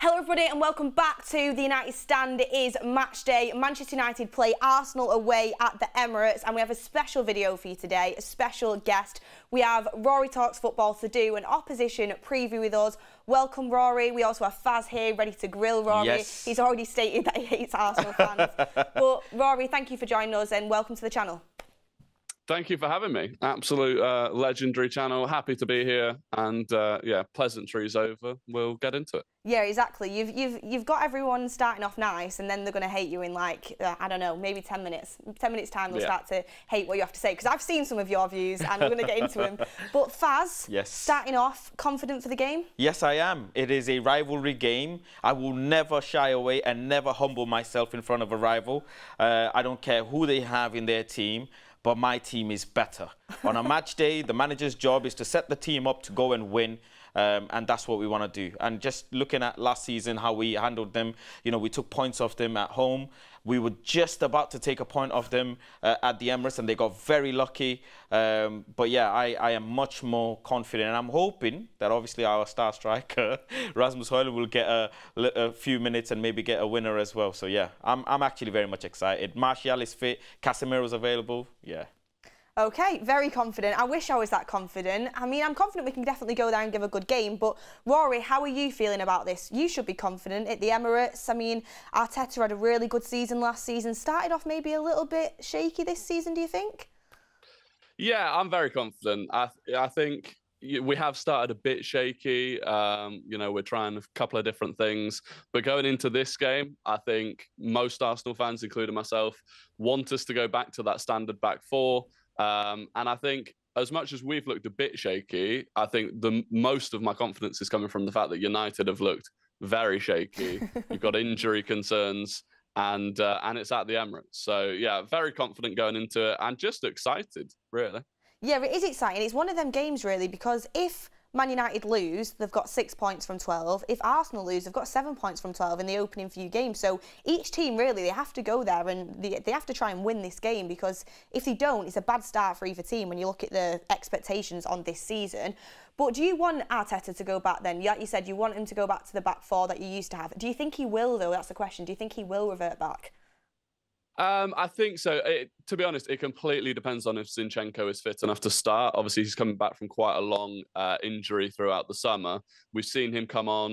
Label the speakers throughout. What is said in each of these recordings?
Speaker 1: Hello everybody and welcome back to the United Stand. It is match day. Manchester United play Arsenal away at the Emirates and we have a special video for you today, a special guest. We have Rory Talks Football to do an opposition preview with us. Welcome Rory. We also have Faz here ready to grill Rory.
Speaker 2: Yes.
Speaker 1: He's already stated that he hates Arsenal fans. But Rory, thank you for joining us and welcome to the channel.
Speaker 3: Thank you for having me. Absolute legendary channel. Happy to be here. And yeah, pleasantries over. We'll get into it.
Speaker 1: Yeah, exactly. You've got everyone starting off nice, and then they're going to hate you in like I don't know, maybe 10 minutes. 10 minutes time they'll start to hate what you have to say. Because I've seen some of your views, and we're going to get into them. But Faz,
Speaker 2: yes,
Speaker 1: starting off, confident for the game?
Speaker 2: Yes, I am. It is a rivalry game. I will never shy away and never humble myself in front of a rival. I don't care who they have in their team. But my team is better. On a match day, the manager's job is to set the team up to go and win. And that's what we want to do. And just looking at last season, how we handled them, you know, we took points off them at home. We were just about to take a point off them at the Emirates, and they got very lucky. But yeah, I am much more confident. And I'm hoping that obviously our star striker, Rasmus Højlund, will get a few minutes and maybe get a winner as well. So yeah, I'm actually very much excited. Martial is fit. Casemiro's available. Yeah.
Speaker 1: Okay, very confident. I wish I was that confident. I mean, I'm confident we can definitely go there and give a good game. But Rory, how are you feeling about this? You should be confident at the Emirates. I mean, Arteta had a really good season last season. Started off maybe a little bit shaky this season, do you think?
Speaker 3: Yeah, I'm very confident. I think we have started a bit shaky. You know, we're trying a couple of different things. But going into this game, I think most Arsenal fans, including myself, want us to go back to that standard back four. And I think as much as we've looked a bit shaky, I think the most of my confidence is coming from the fact that United have looked very shaky. You've got injury concerns and it's at the Emirates. So, yeah, very confident going into it and just excited, really. Yeah,
Speaker 1: it is exciting. It's one of them games, really, because if Man United lose, they've got 6 points from 12. If Arsenal lose, they've got 7 points from 12 in the opening few games. So each team, really, they have to go there and they have to try and win this game, because if they don't, it's a bad start for either team when you look at the expectations on this season. But do you want Arteta to go back then? Like you said, you want him to go back to the back four that you used to have. Do you think he will, though? That's the question. Do you think he will revert back?
Speaker 3: I think so. To be honest, it completely depends on if Zinchenko is fit enough to start. Obviously, he's coming back from quite a long injury throughout the summer. We've seen him come on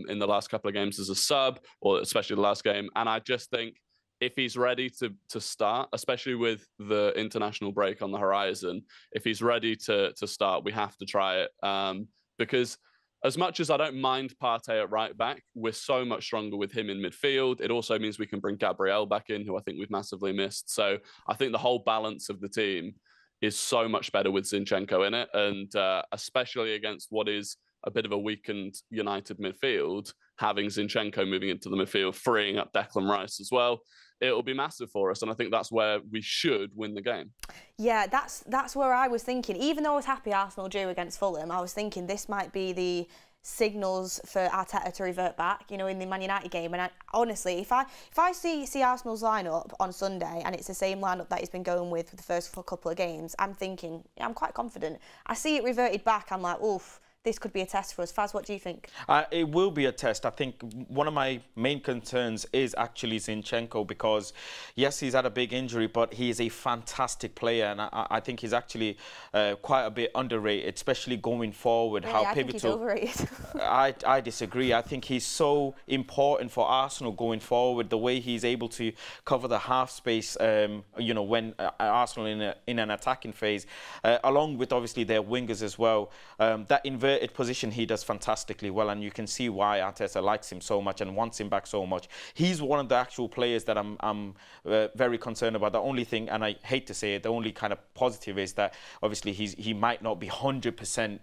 Speaker 3: in the last couple of games as a sub, or especially the last game. And I just think if he's ready to start, especially with the international break on the horizon, if he's ready to start, we have to try it. Because as much as I don't mind Partey at right back, we're so much stronger with him in midfield. It also means we can bring Gabriel back in, who I think we've massively missed. So I think the whole balance of the team is so much better with Zinchenko in it. And especially against what is a bit of a weakened United midfield, having Zinchenko moving into the midfield, freeing up Declan Rice as well, it'll be massive for us. And I think that's where we should win the game.
Speaker 1: Yeah, that's where I was thinking. Even though I was happy Arsenal drew against Fulham, I was thinking this might be the signals for Arteta to revert back, you know, in the Man United game. And honestly, if I see Arsenal's lineup on Sunday and it's the same lineup that he's been going with for the first couple of games, I'm thinking, yeah, I'm quite confident. I see it reverted back, I'm like, oof, this could be a test for us. Faz, what do you think?
Speaker 2: It will be a test. I think one of my main concerns is actually Zinchenko, because, yes, he's had a big injury, but he is a fantastic player. And I think he's actually quite a bit underrated, especially going forward.
Speaker 1: Really,
Speaker 2: how pivotal.
Speaker 1: Think he's overrated.
Speaker 2: I disagree. I think he's so important for Arsenal going forward, the way he's able to cover the half space, you know, when Arsenal in an attacking phase, along with, obviously, their wingers as well. That inverted position he does fantastically well, and you can see why Arteta likes him so much and wants him back so much. He's one of the actual players that I'm very concerned about. The only thing, and I hate to say it, the only kind of positive is that obviously he might not be 100%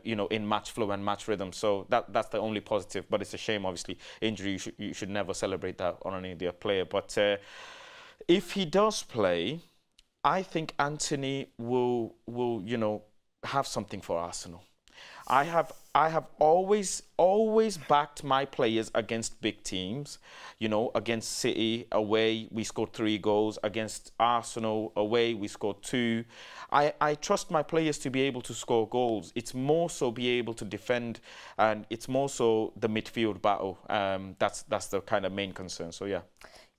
Speaker 2: you know, in match flow and match rhythm. So that's the only positive. But it's a shame, obviously, injury. You should never celebrate that on any other player. But if he does play, I think Anthony will you know, have something for Arsenal. I have always backed my players against big teams. You know, against City away, we scored 3 goals. Against Arsenal away, we scored 2. I trust my players to be able to score goals. It's more so be able to defend, and it's more so the midfield battle. That's the kind of main concern. So yeah.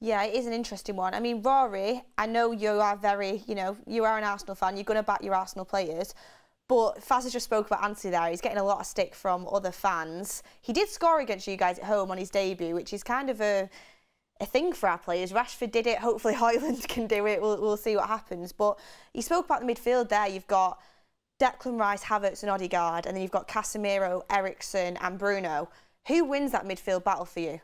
Speaker 1: Yeah, it is an interesting one. I mean, Rory, I know you are you are an Arsenal fan. You're going to back your Arsenal players. But Faz has just spoke about Anthony there. He's getting a lot of stick from other fans. He did score against you guys at home on his debut, which is kind of a thing for our players. Rashford did it. Hopefully Højlund can do it. We'll see what happens. But he spoke about the midfield there. You've got Declan Rice, Havertz and Odegaard. And then you've got Casemiro, Eriksen and Bruno. Who wins that midfield battle for you?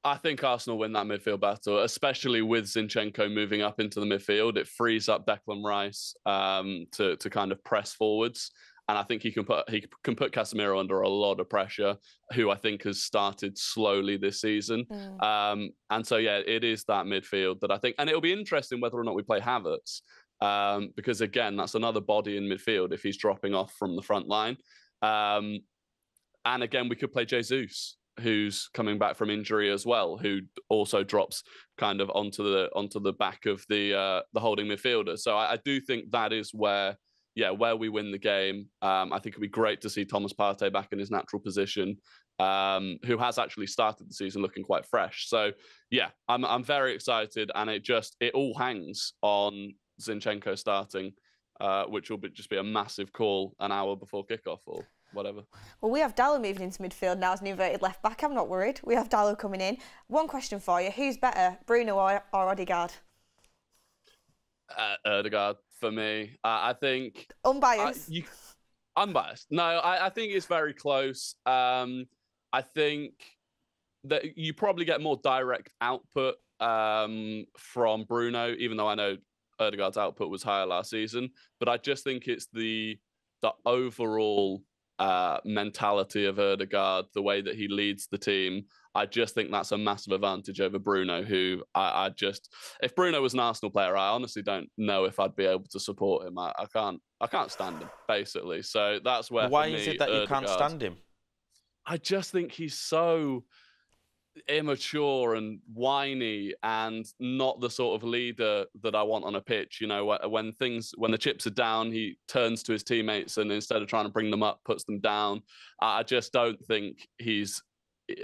Speaker 3: I think Arsenal win that midfield battle, especially with Zinchenko moving up into the midfield. It frees up Declan Rice to kind of press forwards, and I think he can put Casemiro under a lot of pressure, who I think has started slowly this season. And so yeah, it is that midfield that I think, and it'll be interesting whether or not we play Havertz, because again, that's another body in midfield if he's dropping off from the front line, and again we could play Jesus, who's coming back from injury as well, who also drops kind of onto the back of the holding midfielder. So I do think that is where we win the game. I think it'd be great to see Thomas Partey back in his natural position, who has actually started the season looking quite fresh. So yeah, I'm very excited, and it all hangs on Zinchenko starting, which will just be a massive call an hour before kickoff or whatever.
Speaker 1: Well, we have Dalot moving into midfield now as an inverted left back. I'm not worried. We have Dalot coming in. One question for you: who's better, Bruno or Odegaard?
Speaker 3: Odegaard for me. I think
Speaker 1: unbiased.
Speaker 3: Unbiased. No, I think it's very close. I think that you probably get more direct output from Bruno, even though I know Odegaard's output was higher last season. But I just think it's the overall mentality of Odegaard, the way that he leads the team. I just think that's a massive advantage over Bruno, who if Bruno was an Arsenal player, I honestly don't know if I'd be able to support him. I can't stand him, basically. So that's where.
Speaker 2: Why is it that you can't stand him?
Speaker 3: I just think he's so immature and whiny and not the sort of leader that I want on a pitch. You know, when the chips are down, he turns to his teammates and instead of trying to bring them up, puts them down. I just don't think he's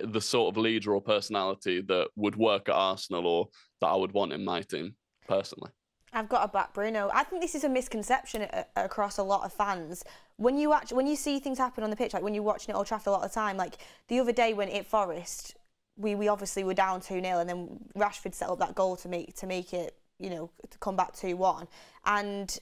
Speaker 3: the sort of leader or personality that would work at Arsenal or that I would want in my team personally.
Speaker 1: I've got to back Bruno. I think this is a misconception across a lot of fans. When you see things happen on the pitch, like when you're watching it Old Trafford a lot of the time, like the other day when at Forest, we obviously were down 2-0 and then Rashford set up that goal to make it, to come back 2-1. And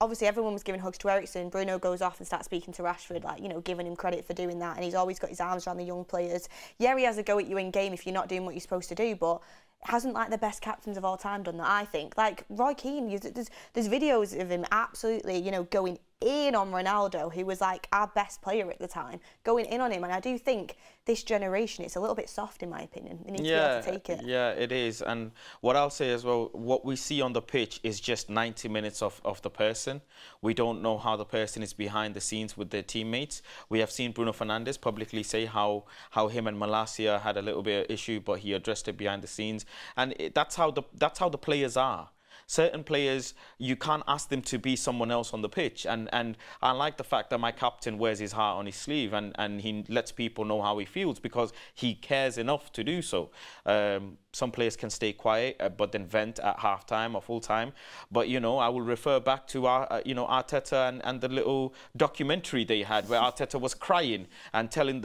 Speaker 1: obviously everyone was giving hugs to Eriksen. Bruno goes off and starts speaking to Rashford, giving him credit for doing that. And he's always got his arms around the young players. Yeah, he has a go at you in game if you're not doing what you're supposed to do, but hasn't the best captains of all time done that, I think. Like Roy Keane, there's videos of him absolutely, going in on Ronaldo, who was like our best player at the time, going in on him. And I do think this generation, it's a little bit soft in my opinion. They need to be able to take it. Yeah,
Speaker 2: it is. And what I'll say as well, what we see on the pitch is just 90 minutes of the person. We don't know how the person is behind the scenes with their teammates. We have seen Bruno Fernandes publicly say how him and Malacia had a little bit of issue, but he addressed it behind the scenes. And that's how the players are. Certain players, you can't ask them to be someone else on the pitch. And I like the fact that my captain wears his heart on his sleeve and he lets people know how he feels because he cares enough to do so. Some players can stay quiet but then vent at half-time or full-time. But, I will refer back to Arteta and the little documentary they had where Arteta was crying and throwing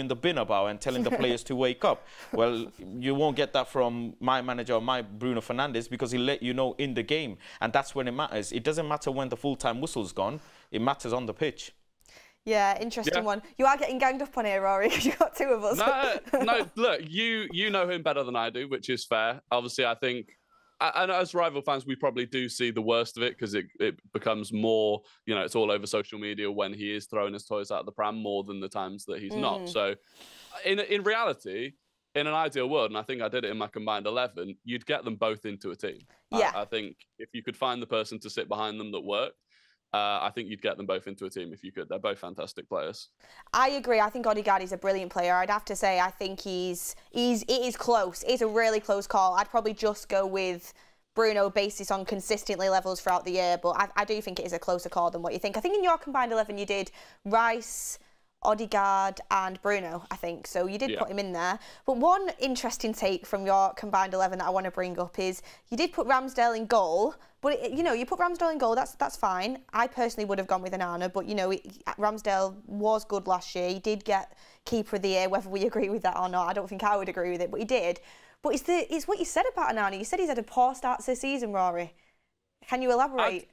Speaker 2: the bin about and telling the players to wake up. Well, you won't get that from my manager or my Bruno Fernandes because he'll let you know in the game, and that's when it matters. It doesn't matter when the full-time whistle's gone. It matters on the pitch.
Speaker 1: Yeah, interesting one. You are getting ganged up on here, Rory, because you've got 2 of us.
Speaker 3: No, look, you know him better than I do, which is fair. Obviously, I think, and as rival fans, we probably do see the worst of it because it becomes more, it's all over social media when he is throwing his toys out of the pram more than the times that he's not. So, in reality, in an ideal world, and I think I did it in my combined 11, you'd get them both into a team.
Speaker 1: Yeah.
Speaker 3: I think if you could find the person to sit behind them that worked, I think you'd get them both into a team if you could. They're both fantastic players.
Speaker 1: I agree. I think Odegaard is a brilliant player. I'd have to say I think it is close. It's a really close call. I'd probably just go with Bruno basis on consistently levels throughout the year, but I do think it is a closer call than what you think. I think in your combined 11 you did Rice, Odegaard and Bruno, I think. So you did put him in there. But one interesting take from your combined 11 that I want to bring up is you did put Ramsdale in goal, but you put Ramsdale in goal, that's fine. I personally would have gone with Onana, but Ramsdale was good last year. He did get keeper of the year, whether we agree with that or not. I don't think I would agree with it, but he did. But it's what you said about Onana. You said he's had a poor start to the season, Rory. Can you elaborate?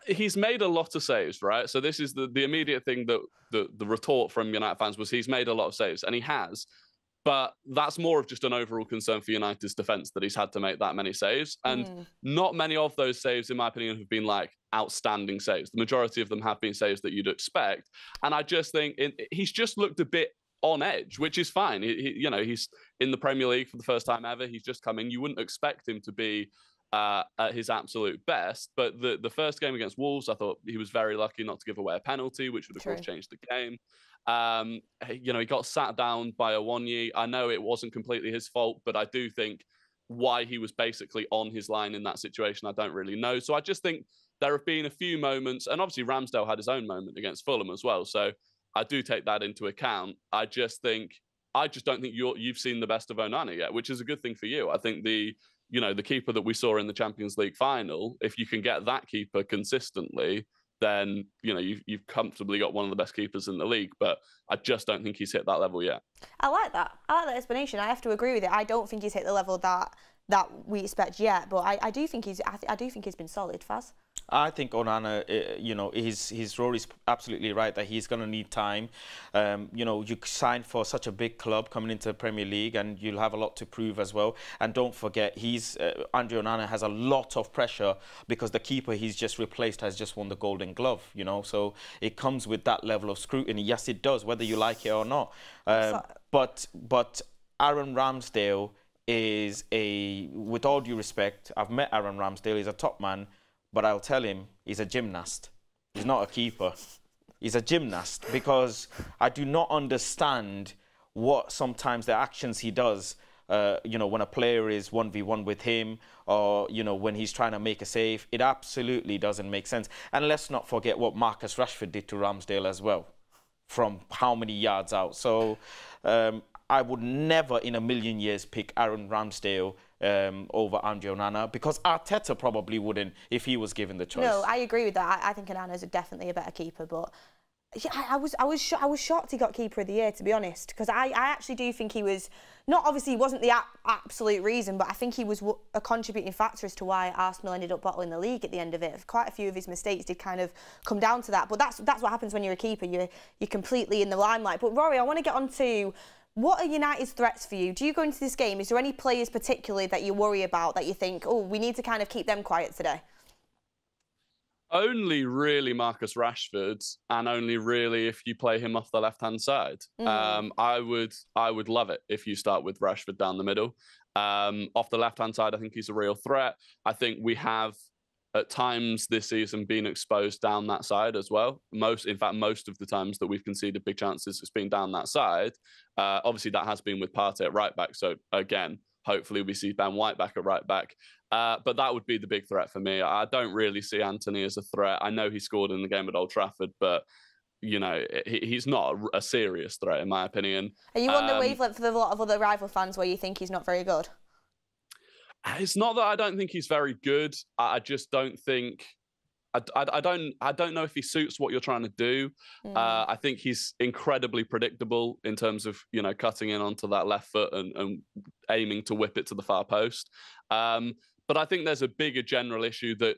Speaker 3: He's made a lot of saves, right? So this is the immediate thing that the retort from United fans was he's made a lot of saves, and he has. But that's more of just an overall concern for United's defence that he's had to make that many saves. And not many of those saves, in my opinion, have been like outstanding saves. The majority of them have been saves that you'd expect. And I just think he's just looked a bit on edge, which is fine. He's in the Premier League for the first time ever. He's just come in. You wouldn't expect him to be at his absolute best. But the first game against Wolves, I thought he was very lucky not to give away a penalty, which would, of course, change the game. He got sat down by Awoniyi. I know it wasn't completely his fault, but I do think why he was basically on his line in that situation, I don't really know. So I just think there have been a few moments, and obviously Ramsdale had his own moment against Fulham as well. So I do take that into account. I just don't think you've seen the best of Onana yet, which is a good thing for you. I think the keeper that we saw in the Champions League final, if you can get that keeper consistently, then you've comfortably got one of the best keepers in the league. But I just don't think he's hit that level yet.
Speaker 1: I like that explanation. I have to agree with it. I don't think he's hit the level that we expect yet, but I do think he's been solid, Faz.
Speaker 2: I think Onana, his Rory's absolutely right that he's going to need time. You signed for such a big club coming into the Premier League, and you'll have a lot to prove as well. And don't forget, Andre Onana has a lot of pressure because the keeper he's just replaced has just won the Golden Glove. So it comes with that level of scrutiny. Yes, it does, whether you like it or not. But Aaron Ramsdale is with all due respect, I've met Aaron Ramsdale. He's a top man. But I'll tell him he's a gymnast. He's not a keeper. He's a gymnast because I do not understand what sometimes the actions he does, when a player is 1v1 with him or, when he's trying to make a save, it absolutely doesn't make sense. And let's not forget what Marcus Rashford did to Ramsdale as well, from how many yards out. So I would never in a million years pick Aaron Ramsdale over Andre Onana, because Arteta probably wouldn't if he was given the choice. No,
Speaker 1: I agree with that. I think Onana's definitely a better keeper, but I was shocked he got keeper of the year, to be honest, because I actually do think he was he wasn't the absolute reason, but I think he was a contributing factor as to why Arsenal ended up bottling the league at the end of it. Quite a few of his mistakes did kind of come down to that, but that's what happens when you're a keeper. You're completely in the limelight. But Rory, I want to get on to, what are United's threats for you? Do you go into this game, is there any players particularly that you worry about, that you think, oh, we need to kind of keep them quiet today?
Speaker 3: Only really Marcus Rashford, and only really if you play him off the left-hand side. I would love it if you start with Rashford down the middle. Off the left-hand side, I think he's a real threat. I think we have, at times this season, been exposed down that side as well. Most of the times that we've conceded big chances, it's been down that side. Obviously, that has been with Partey at right back. So again, hopefully we see Ben White back at right back. But that would be the big threat for me. I don't really see Antony as a threat. I know he scored in the game at Old Trafford, but he's not a serious threat in my opinion. Are you
Speaker 1: on the wavelength with a lot of other rival fans where you think he's not very good?
Speaker 3: It's not that I don't think he's very good. I just don't think. I don't know if he suits what you're trying to do. I think he's incredibly predictable in terms of cutting in onto that left foot and aiming to whip it to the far post. But I think there's a bigger general issue that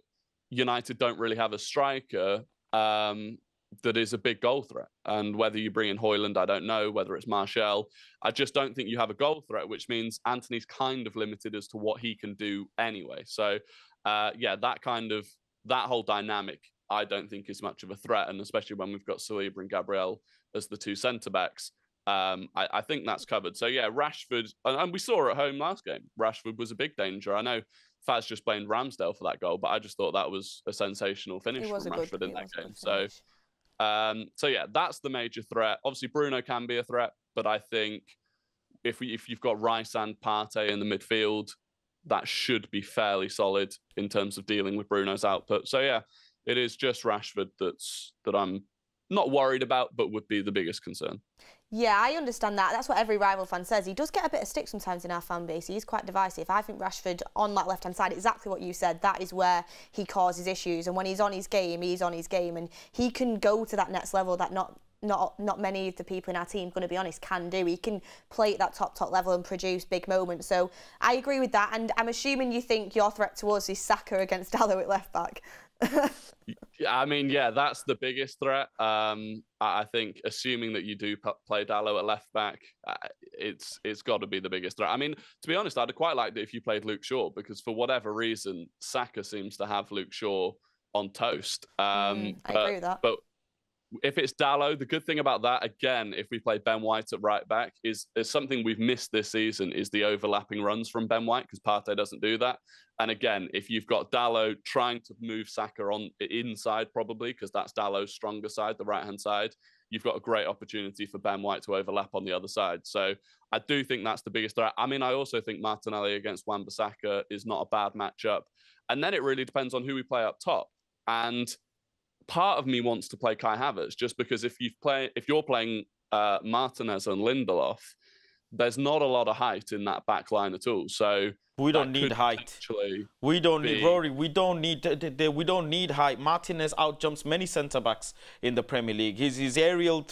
Speaker 3: United don't really have a striker that is a big goal threat. And whether you bring in Højlund, I don't know. Whether it's Martial, I just don't think you have a goal threat, which means Antony's kind of limited as to what he can do anyway. So, that whole dynamic, I don't think is much of a threat. And especially when we've got Saliba and Gabriel as the two centre-backs, I think that's covered. So yeah, Rashford, and we saw at home last game, Rashford was a big danger. I know Faz just blamed Ramsdale for that goal, but I just thought that was a sensational finish from Rashford in that game. So yeah, that's the major threat. Obviously, Bruno can be a threat, but I think if you've got Rice and Partey in the midfield, that should be fairly solid in terms of dealing with Bruno's output. So yeah, it is just Rashford that I'm not worried about, but would be the biggest concern.
Speaker 1: Yeah, I understand that. That's what every rival fan says. He does get a bit of stick sometimes in our fan base. He is quite divisive. I think Rashford on that left-hand side, exactly what you said, that is where he causes issues. And when he's on his game, he's on his game. And he can go to that next level that not many of the people in our team, going to be honest, can do. He can play at that top level and produce big moments. So I agree with that. And I'm assuming you think your threat to us is Saka against Dalot at left-back.
Speaker 3: I mean, yeah, that's the biggest threat. I think, assuming that you do play Dalot at left back, it's got to be the biggest threat. I mean, to be honest, I'd quite like it if you played Luke Shaw, because for whatever reason, Saka seems to have Luke Shaw on toast.
Speaker 1: I agree with that.
Speaker 3: But if it's Dalot, the good thing about that, again, if we play Ben White at right back, is something we've missed this season, is the overlapping runs from Ben White, because Partey doesn't do that. And again, if you've got Dalot trying to move Saka on inside, probably, because that's Dalot's stronger side, the right-hand side, you've got a great opportunity for Ben White to overlap on the other side. So I do think that's the biggest threat. I mean, I also think Martinelli against Wan-Bissaka is not a bad matchup. And then it really depends on who we play up top. And part of me wants to play Kai Havertz, just because if you're playing Martinez and Lindelof, there's not a lot of height in that back line at all. So
Speaker 2: we don't need height. We don't need Rory. We don't need height. Martinez outjumps many centre backs in the Premier League. His aerial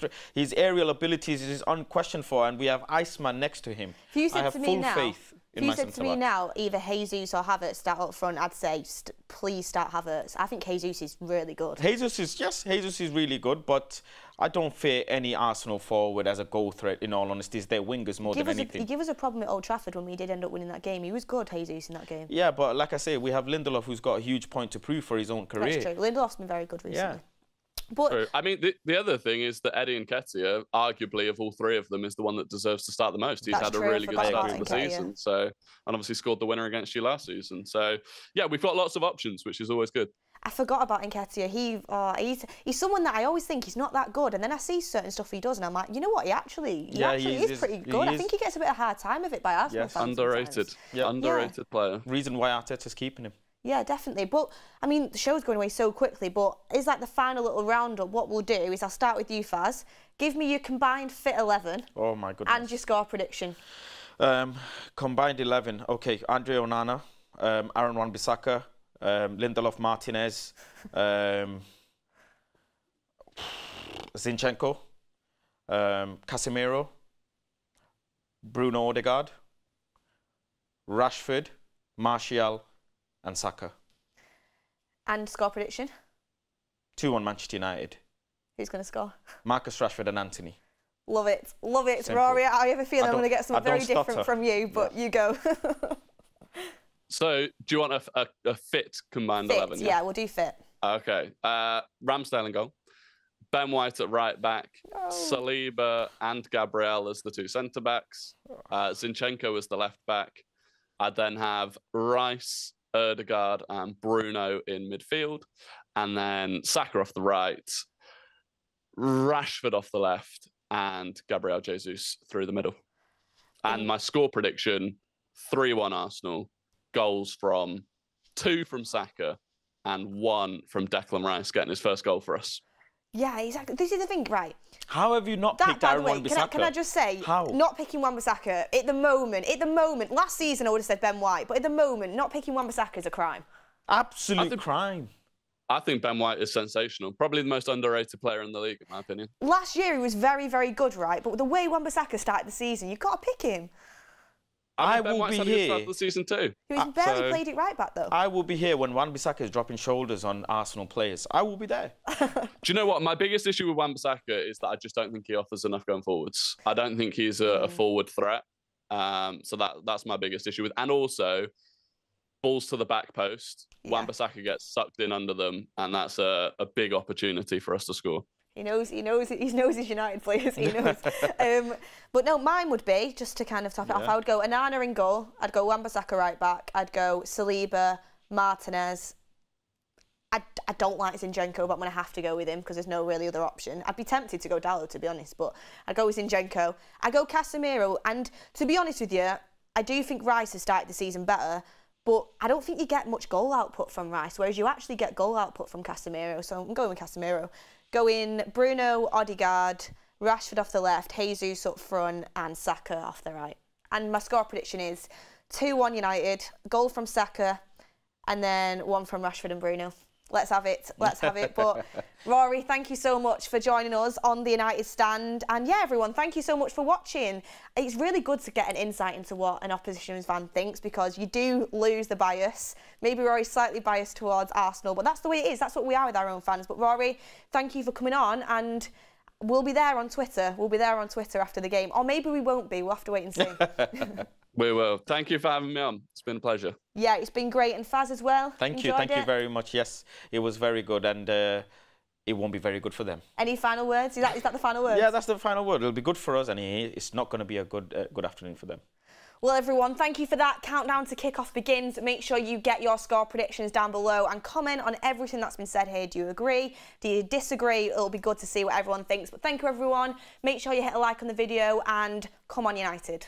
Speaker 2: abilities is unquestioned for, and we have Iceman next to him.
Speaker 1: I have full
Speaker 2: faith.
Speaker 1: If you said to me now, either Jesus or Havertz start up front, I'd say please start Havertz. I think Jesus is really good.
Speaker 2: Jesus is really good, but I don't fear any Arsenal forward as a goal threat, in all honesty. It's their wingers more than anything.
Speaker 1: He gave us a problem at Old Trafford when we did end up winning that game. He was good, Jesus, in that game.
Speaker 2: Yeah, but like I say, we have Lindelof, who's got a huge point to prove for his own career.
Speaker 1: That's true. Lindelof's been very good recently.
Speaker 2: Yeah.
Speaker 1: But
Speaker 3: true. I mean, the other thing is that Eddie Nketiah, arguably of all three of them, is the one that deserves to start the most. He's had a really good start to the season. So, and obviously scored the winner against you last season. So, yeah, we've got lots of options, which is always good.
Speaker 1: I forgot about Nketiah. He's someone that I always think he's not that good, and then I see certain stuff he does, and I'm like, you know what? He actually is pretty good. I think he gets a bit of a hard time of it by Arsenal fans.
Speaker 3: Underrated. Yeah, underrated player.
Speaker 2: Reason why Arteta's keeping him.
Speaker 1: Yeah, definitely. But, I mean, the show's going away so quickly, but is like the final little roundup. What we'll do is I'll start with you, Faz. Give me your combined fit 11.
Speaker 2: Oh, my goodness.
Speaker 1: And your score prediction.
Speaker 2: Combined 11. Okay, Andre Onana, Aaron Wan-Bissaka, Lindelof Martinez, Zinchenko, Casemiro, Bruno Odegaard, Rashford, Martial, and Saka.
Speaker 1: And score prediction?
Speaker 2: 2-1 Manchester United.
Speaker 1: Who's going to score?
Speaker 2: Marcus Rashford and Anthony.
Speaker 1: Love it. Love it.
Speaker 2: Simple.
Speaker 1: Rory, I have a feeling I'm going to get something very different from you, but you go.
Speaker 3: So, do you want a fit combined 11?
Speaker 1: Yeah, we'll do fit.
Speaker 3: Okay. Ramsdale in goal. Ben White at right back. Saliba and Gabriel as the two centre-backs. Zinchenko as the left back. I then have Rice, Odegaard and Bruno in midfield. And then Saka off the right, Rashford off the left, and Gabriel Jesus through the middle. And my score prediction, 3-1 Arsenal. Goals from 2 from Saka and 1 from Declan Rice getting his first goal for us.
Speaker 1: Yeah, exactly. This is the thing, right?
Speaker 2: How have you not picked Aaron Wan-Bissaka?
Speaker 1: Can I just say,
Speaker 2: how?
Speaker 1: Not picking Wan-Bissaka at the moment, last season I would have said Ben White, but at the moment, not picking Wan-Bissaka is a crime.
Speaker 2: Absolute crime.
Speaker 3: I think Ben White is sensational. Probably the most underrated player in the league, in my opinion. Last
Speaker 1: year he was very, very good, right? But the way Wan-Bissaka started the season, you've got to pick him.
Speaker 3: I will be here. He the season too.
Speaker 1: He was barely played it right back though.
Speaker 2: I will be here when Wan-Bissaka is dropping shoulders on Arsenal players. I will be there.
Speaker 3: Do you know what? My biggest issue with Wan-Bissaka is that I just don't think he offers enough going forwards. I don't think he's a forward threat. So that's my biggest issue with. And also, balls to the back post. Yeah. Wan-Bissaka gets sucked in under them, and that's a big opportunity for us to score.
Speaker 1: He knows his United players, he knows. But no, mine would be, just to kind of top it off, I would go Onana in goal, I'd go Wan-Bissaka right back, I'd go Saliba, Martinez. I don't like Zinchenko, but I'm going to have to go with him because there's no really other option. I'd be tempted to go Dalot, to be honest, but I'd go with Zinchenko. I'd go Casemiro, and to be honest with you, I do think Rice has started the season better, but I don't think you get much goal output from Rice, whereas you actually get goal output from Casemiro, so I'm going with Casemiro. Going Bruno, Odegaard, Rashford off the left, Jesus up front, and Saka off the right. And my score prediction is 2-1 United, goal from Saka, and then one from Rashford and Bruno. Let's have it. Let's have it. But Rory, thank you so much for joining us on the United Stand. And yeah, everyone, thank you so much for watching. It's really good to get an insight into what an opposition fan thinks, because you do lose the bias. Maybe Rory's slightly biased towards Arsenal, but that's the way it is. That's what we are with our own fans. But Rory, thank you for coming on, and we'll be there on Twitter. We'll be there on Twitter after the game. Or maybe we won't be. We'll have to wait and see.
Speaker 3: We will. Thank you for having me on. It's been a pleasure.
Speaker 1: Yeah, it's been great. And Faz as well.
Speaker 2: Thank you very much. Yes, it was very good, and it won't be very good for them. Any final words? Is that the final word? Yeah, that's the final word. It'll be good for us, and it's not going to be a good afternoon for them. Well, everyone, thank you for that. Countdown to kickoff begins. Make sure you get your score predictions down below and comment on everything that's been said here. Do you agree? Do you disagree? It'll be good to see what everyone thinks. But thank you, everyone. Make sure you hit a like on the video, and come on, United.